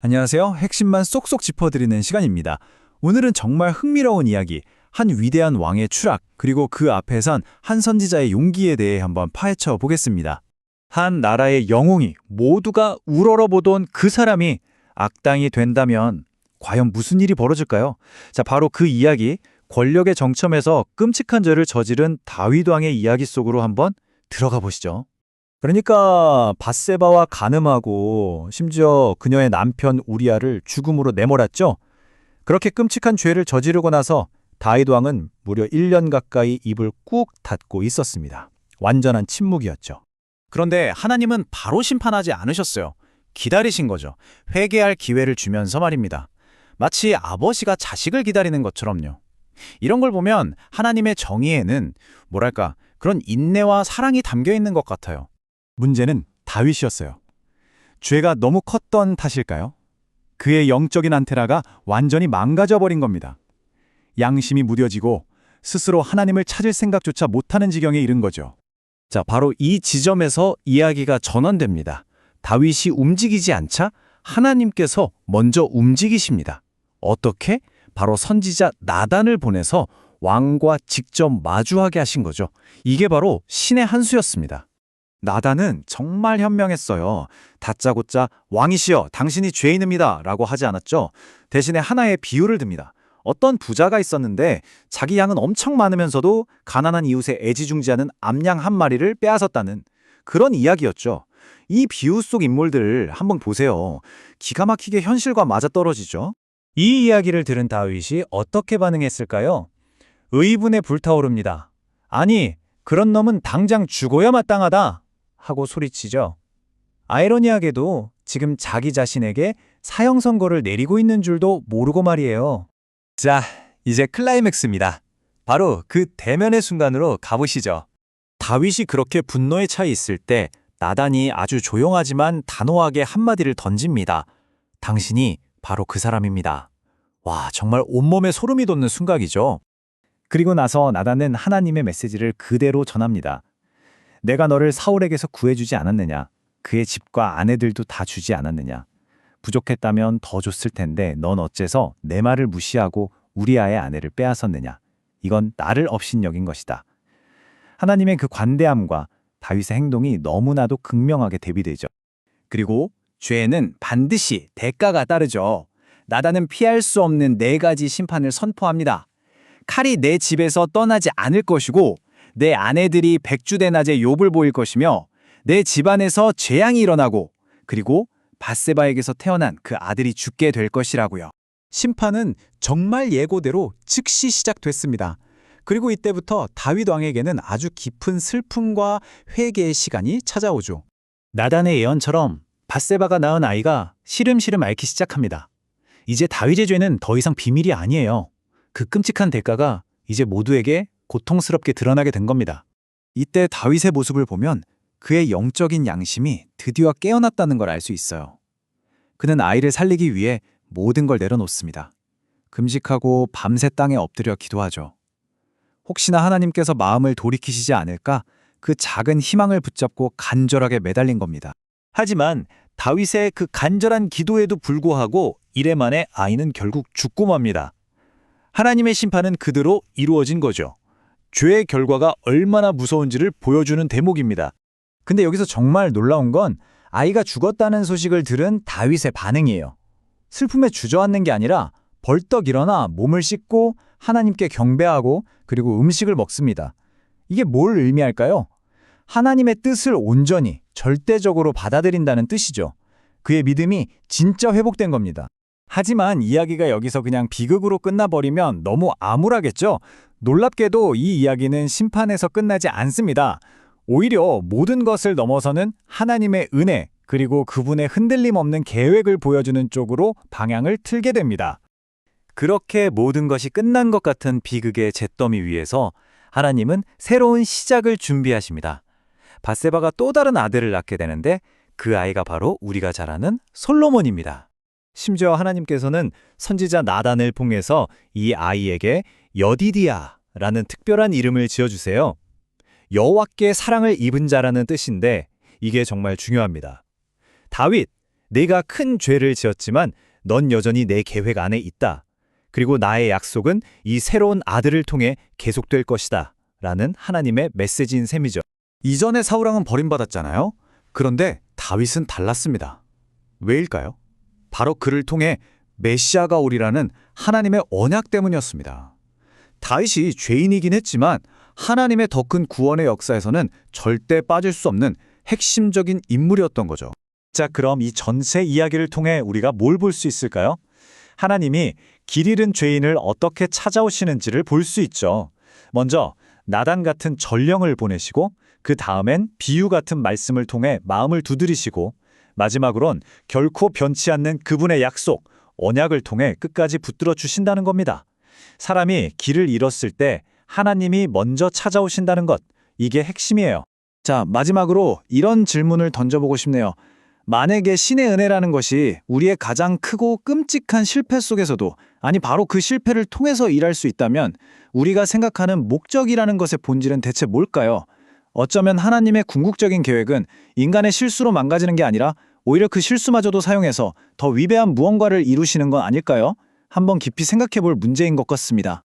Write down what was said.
안녕하세요. 핵심만 쏙쏙 짚어드리는 시간입니다. 오늘은 정말 흥미로운 이야기, 한 위대한 왕의 추락, 그리고 그 앞에선 한 선지자의 용기에 대해 한번 파헤쳐 보겠습니다. 한 나라의 영웅이 모두가 우러러보던 그 사람이 악당이 된다면 과연 무슨 일이 벌어질까요? 자, 바로 그 이야기, 권력의 정점에서 끔찍한 죄를 저지른 다윗 왕의 이야기 속으로 한번 들어가 보시죠. 그러니까 밧세바와 간음하고 심지어 그녀의 남편 우리아를 죽음으로 내몰았죠. 그렇게 끔찍한 죄를 저지르고 나서 다윗 왕은 무려 1년 가까이 입을 꾹 닫고 있었습니다. 완전한 침묵이었죠. 그런데 하나님은 바로 심판하지 않으셨어요. 기다리신 거죠. 회개할 기회를 주면서 말입니다. 마치 아버지가 자식을 기다리는 것처럼요. 이런 걸 보면 하나님의 정의에는 뭐랄까 그런 인내와 사랑이 담겨 있는 것 같아요. 문제는 다윗이었어요. 죄가 너무 컸던 탓일까요? 그의 영적인 안테나가 완전히 망가져버린 겁니다. 양심이 무뎌지고 스스로 하나님을 찾을 생각조차 못하는 지경에 이른 거죠. 자, 바로 이 지점에서 이야기가 전환됩니다. 다윗이 움직이지 않자 하나님께서 먼저 움직이십니다. 어떻게? 바로 선지자 나단을 보내서 왕과 직접 마주하게 하신 거죠. 이게 바로 신의 한 수였습니다. 나단은 정말 현명했어요. 다짜고짜 왕이시여 당신이 죄인입니다 라고 하지 않았죠. 대신에 하나의 비유를 듭니다. 어떤 부자가 있었는데 자기 양은 엄청 많으면서도 가난한 이웃의 애지중지하는 암양 한 마리를 빼앗았다는 그런 이야기였죠. 이 비유 속 인물들을 한번 보세요. 기가 막히게 현실과 맞아떨어지죠. 이 이야기를 들은 다윗이 어떻게 반응했을까요? 의분에 불타오릅니다. 아니, 그런 놈은 당장 죽어야 마땅하다 하고 소리치죠. 아이러니하게도 지금 자기 자신에게 사형 선고를 내리고 있는 줄도 모르고 말이에요. 자, 이제 클라이맥스입니다. 바로 그 대면의 순간으로 가보시죠. 다윗이 그렇게 분노에 차 있을 때 나단이 아주 조용하지만 단호하게 한마디를 던집니다. 당신이 바로 그 사람입니다. 와, 정말 온몸에 소름이 돋는 순간이죠. 그리고 나서 나단은 하나님의 메시지를 그대로 전합니다. 내가 너를 사울에게서 구해주지 않았느냐? 그의 집과 아내들도 다 주지 않았느냐? 부족했다면 더 줬을 텐데 넌 어째서 내 말을 무시하고 우리아의 아내를 빼앗았느냐? 이건 나를 업신여긴 것이다. 하나님의 그 관대함과 다윗의 행동이 너무나도 극명하게 대비되죠. 그리고 죄에는 반드시 대가가 따르죠. 나단은 피할 수 없는 4가지 심판을 선포합니다. 칼이 내 집에서 떠나지 않을 것이고 내 아내들이 백주대낮에 욥을 보일 것이며 내 집안에서 재앙이 일어나고 그리고 밧세바에게서 태어난 그 아들이 죽게 될 것이라고요. 심판은 정말 예고대로 즉시 시작됐습니다. 그리고 이때부터 다윗 왕에게는 아주 깊은 슬픔과 회개의 시간이 찾아오죠. 나단의 예언처럼 밧세바가 낳은 아이가 시름시름 앓기 시작합니다. 이제 다윗의 죄는 더 이상 비밀이 아니에요. 그 끔찍한 대가가 이제 모두에게 고통스럽게 드러나게 된 겁니다. 이때 다윗의 모습을 보면 그의 영적인 양심이 드디어 깨어났다는 걸 알 수 있어요. 그는 아이를 살리기 위해 모든 걸 내려놓습니다. 금식하고 밤새 땅에 엎드려 기도하죠. 혹시나 하나님께서 마음을 돌이키시지 않을까 그 작은 희망을 붙잡고 간절하게 매달린 겁니다. 하지만 다윗의 그 간절한 기도에도 불구하고 이래 만에 아이는 결국 죽고 맙니다. 하나님의 심판은 그대로 이루어진 거죠. 죄의 결과가 얼마나 무서운지를 보여주는 대목입니다. 근데 여기서 정말 놀라운 건 아이가 죽었다는 소식을 들은 다윗의 반응이에요. 슬픔에 주저앉는 게 아니라 벌떡 일어나 몸을 씻고 하나님께 경배하고 그리고 음식을 먹습니다. 이게 뭘 의미할까요? 하나님의 뜻을 온전히 절대적으로 받아들인다는 뜻이죠. 그의 믿음이 진짜 회복된 겁니다. 하지만 이야기가 여기서 그냥 비극으로 끝나버리면 너무 암울하겠죠? 놀랍게도 이 이야기는 심판에서 끝나지 않습니다. 오히려 모든 것을 넘어서는 하나님의 은혜 그리고 그분의 흔들림 없는 계획을 보여주는 쪽으로 방향을 틀게 됩니다. 그렇게 모든 것이 끝난 것 같은 비극의 잿더미 위에서 하나님은 새로운 시작을 준비하십니다. 밧세바가 또 다른 아들을 낳게 되는데 그 아이가 바로 우리가 잘 아는 솔로몬입니다. 심지어 하나님께서는 선지자 나단을 통해서 이 아이에게 여디디아라는 특별한 이름을 지어주세요. 여호와께 사랑을 입은 자라는 뜻인데 이게 정말 중요합니다. 다윗, 내가 큰 죄를 지었지만 넌 여전히 내 계획 안에 있다. 그리고 나의 약속은 이 새로운 아들을 통해 계속될 것이다. 라는 하나님의 메시지인 셈이죠. 이전에 사울왕은 버림받았잖아요. 그런데 다윗은 달랐습니다. 왜일까요? 바로 그를 통해 메시아가 오리라는 하나님의 언약 때문이었습니다. 다윗이 죄인이긴 했지만 하나님의 더 큰 구원의 역사에서는 절대 빠질 수 없는 핵심적인 인물이었던 거죠. 자, 그럼 이 전체 이야기를 통해 우리가 뭘 볼 수 있을까요? 하나님이 길 잃은 죄인을 어떻게 찾아오시는지를 볼 수 있죠. 먼저 나단 같은 전령을 보내시고 그 다음엔 비유 같은 말씀을 통해 마음을 두드리시고 마지막으론 결코 변치 않는 그분의 약속, 언약을 통해 끝까지 붙들어 주신다는 겁니다. 사람이 길을 잃었을 때 하나님이 먼저 찾아오신다는 것, 이게 핵심이에요. 자, 마지막으로 이런 질문을 던져보고 싶네요. 만약에 신의 은혜라는 것이 우리의 가장 크고 끔찍한 실패 속에서도, 아니 바로 그 실패를 통해서 일할 수 있다면 우리가 생각하는 목적이라는 것의 본질은 대체 뭘까요? 어쩌면 하나님의 궁극적인 계획은 인간의 실수로 망가지는 게 아니라 오히려 그 실수마저도 사용해서 더 위대한 무언가를 이루시는 건 아닐까요? 한번 깊이 생각해 볼 문제인 것 같습니다.